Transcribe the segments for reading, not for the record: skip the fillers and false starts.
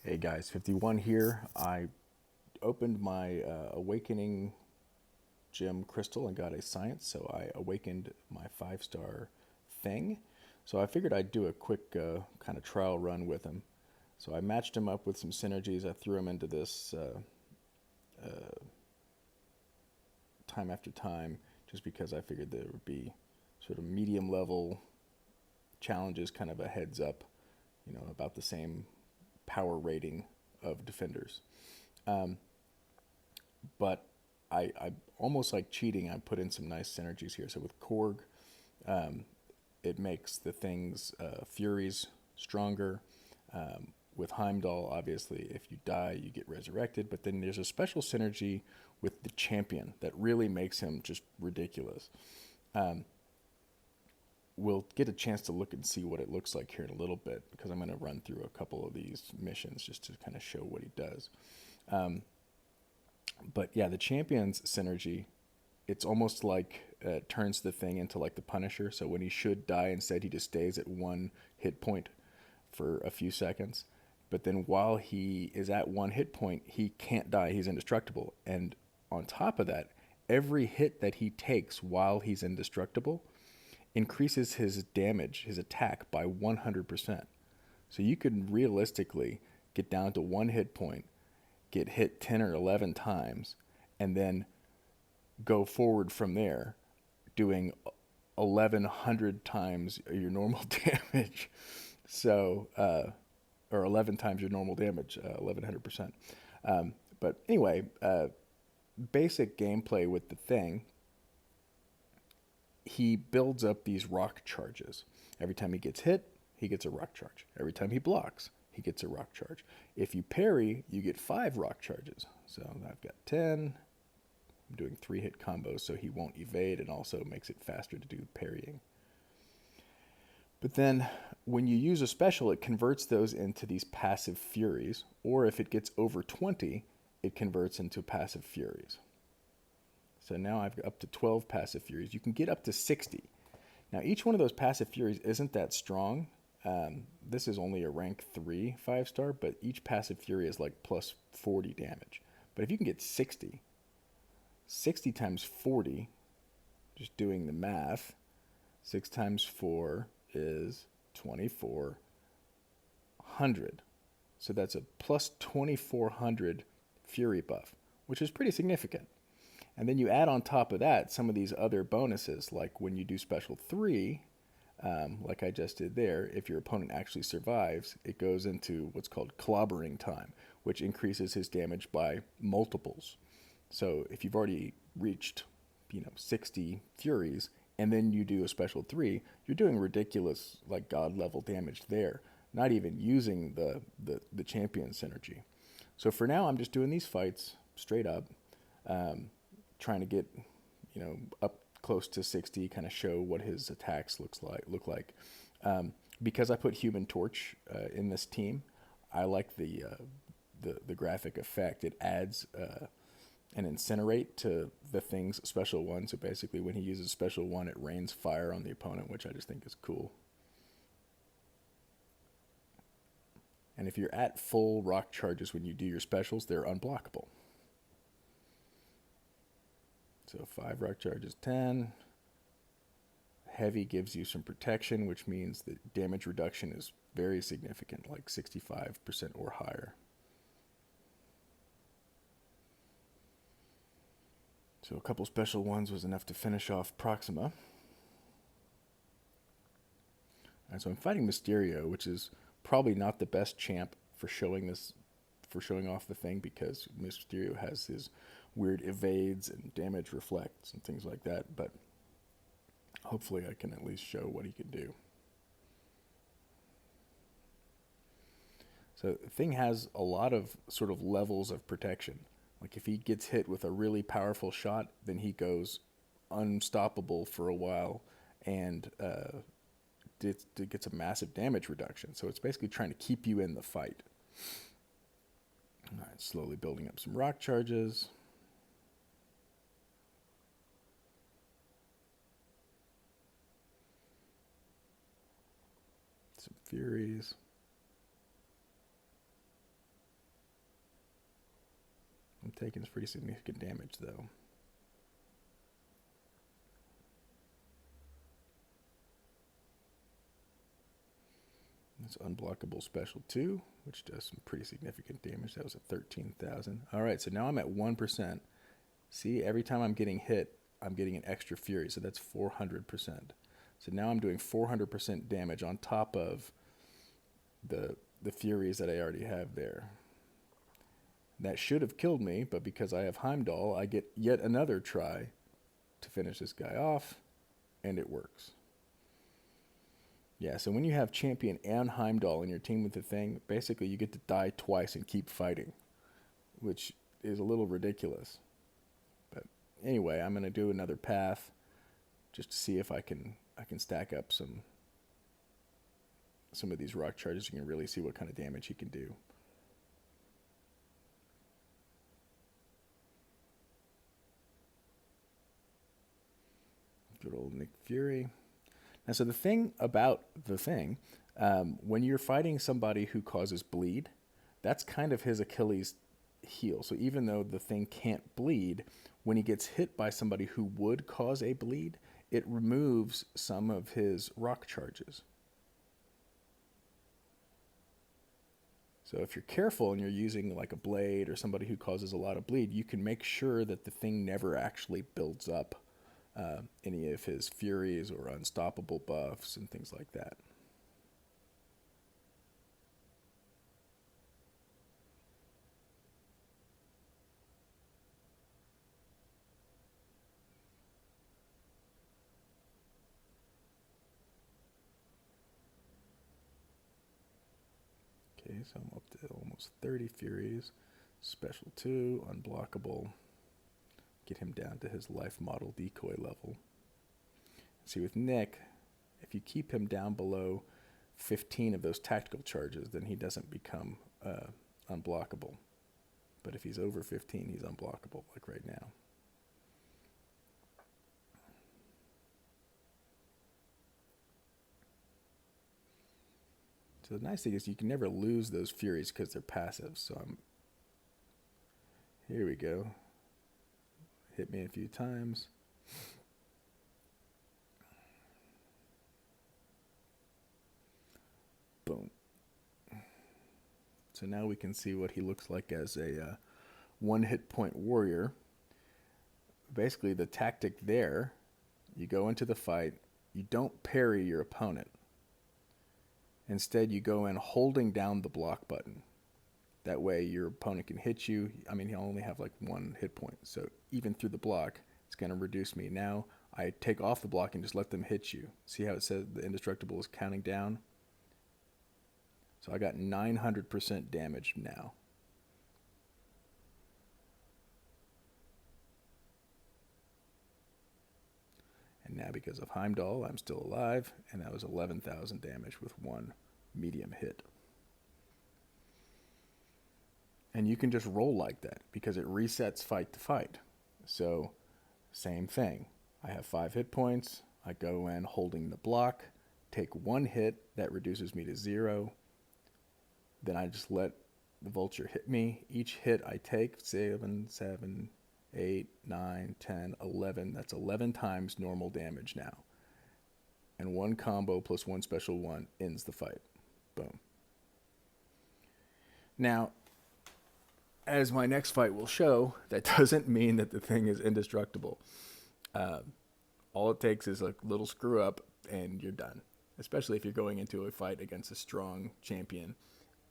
Hey guys, 51 here. I opened my Awakening Gem crystal and got a science, so I awakened my 5-star thing. So I figured I'd do a quick kind of trial run with him. So I matched him up with some synergies. I threw him into this time after time just because I figured there would be sort of medium level challenges, kind of a heads up, about the same power rating of defenders. Um, but I almost like cheating. I put in some nice synergies here. So with Korg, um, it makes the thing's Furies stronger. With Heimdall, obviously, if you die, you get resurrected. But then there's a special synergy with the champion that really makes him just ridiculous. Um, we'll get a chance to look and see what it looks like here in a little bit because I'm going to run through a couple of these missions just to kind of show what he does. Um, but yeah, the champion's synergy, it's almost like turns the thing into like the Punisher. So when he should die, instead he just stays at one hit point for a few seconds. But then while he is at one hit point, he can't die. He's indestructible. And on top of that, every hit that he takes while he's indestructible increases his damage, his attack by 100%. So you could realistically get down to one hit point, get hit 10 or 11 times, and then go forward from there doing 1100 times your normal damage. So, or 11 times your normal damage, 1100%. But anyway, basic gameplay with the thing, he builds up these rock charges. Every time he gets hit, he gets a rock charge. Every time he blocks, he gets a rock charge. If you parry, you get 5 rock charges. So I've got 10. I'm doing 3-hit combos so he won't evade, and also makes it faster to do parrying. But then when you use a special, it converts those into these passive furies, or if it gets over 20, it converts into passive furies. So now I've got up to 12 passive furies. You can get up to 60. Now each one of those passive furies isn't that strong. This is only a rank 3 5-star, but each passive fury is like plus 40 damage. But if you can get 60 times 40, just doing the math, 6 times 4 is 2400. So that's a plus 2400 fury buff, which is pretty significant. And then you add on top of that some of these other bonuses, like when you do special 3, like I just did there, if your opponent actually survives, it goes into what's called clobbering time, which increases his damage by multiples. So if you've already reached, 60 furies, and then you do a special 3, you're doing ridiculous, like god level damage there, not even using the champion synergy. So for now, I'm just doing these fights straight up. Trying to get, up close to 60, kind of show what his attacks look like. Because I put Human Torch in this team, I like the graphic effect. It adds an incinerate to the thing's special one. So basically, when he uses special one, it rains fire on the opponent, which I just think is cool. And if you're at full rock charges when you do your specials, they're unblockable. So 5 rock charges, 10. Heavy gives you some protection, which means that damage reduction is very significant, like 65% or higher. So a couple special ones was enough to finish off Proxima. And so I'm fighting Mysterio, which is probably not the best champ for showing off the thing, because Mysterio has his weird evades and damage reflects and things like that, but hopefully I can at least show what he can do. So the thing has a lot of sort of levels of protection. Like if he gets hit with a really powerful shot, then he goes unstoppable for a while, and it gets a massive damage reduction. So it's basically trying to keep you in the fight. All right, slowly building up some rock charges. Some Furies. taking some pretty significant damage, though. That's unblockable special 2, which does some pretty significant damage. That was a 13,000. All right, so now I'm at 1%. See, every time I'm getting hit, I'm getting an extra fury, so that's 400%. So now I'm doing 400% damage on top of the furies that I already have there. That should have killed me, but because I have Heimdall, I get yet another try to finish this guy off, and it works. Yeah, so when you have Champion and Heimdall in your team with the thing, basically you get to die twice and keep fighting, which is a little ridiculous. But anyway, I'm going to do another path just to see if I can stack up some of these rock charges. You can really see what kind of damage he can do. Good old Nick Fury. Now, so the thing about the thing, when you're fighting somebody who causes bleed, that's kind of his Achilles heel. So even though the thing can't bleed, when he gets hit by somebody who would cause a bleed, it removes some of his rock charges. So if you're careful and you're using like a blade or somebody who causes a lot of bleed, you can make sure that the thing never actually builds up any of his furies or unstoppable buffs and things like that. Okay, so I'm up to almost 30 furies. Special 2, unblockable. Get him down to his life model decoy level. See, with Nick, if you keep him down below 15 of those tactical charges, then he doesn't become unblockable. But if he's over 15, he's unblockable, like right now. So the nice thing is you can never lose those furies because they're passive. So here we go. Hit me a few times. Boom. So now we can see what he looks like as a one hit point warrior. Basically the tactic there, you go into the fight, you don't parry your opponent. Instead you go in holding down the block button. That way your opponent can hit you. I mean, he'll only have like 1 hit point. So even through the block, it's going to reduce me. Now I take off the block and just let them hit you. See how it says the indestructible is counting down? So I got 900% damage now. And now because of Heimdall, I'm still alive. And that was 11,000 damage with 1 medium hit. And you can just roll like that because it resets fight to fight. So same thing. I have 5 hit points. I go in holding the block, take 1 hit. That reduces me to 0. Then I just let the vulture hit me. Each hit I take, 7, 7, 8, 9, 10, 11. That's 11 times normal damage now. And 1 combo plus 1 special 1 ends the fight. Boom. Now, as my next fight will show, that doesn't mean that the thing is indestructible. All it takes is a little screw up and you're done. Especially if you're going into a fight against a strong champion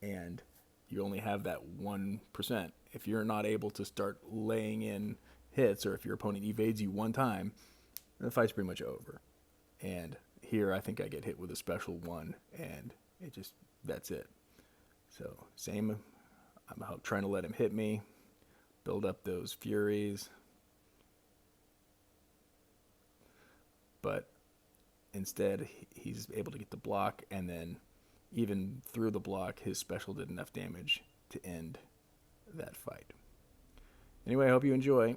and you only have that 1%. If you're not able to start laying in hits, or if your opponent evades you 1 time, the fight's pretty much over. And here I think I get hit with a special 1 and that's it. So same, I'm out trying to let him hit me, build up those furies. But instead, he's able to get the block, and then even through the block, his special did enough damage to end that fight. Anyway, I hope you enjoy.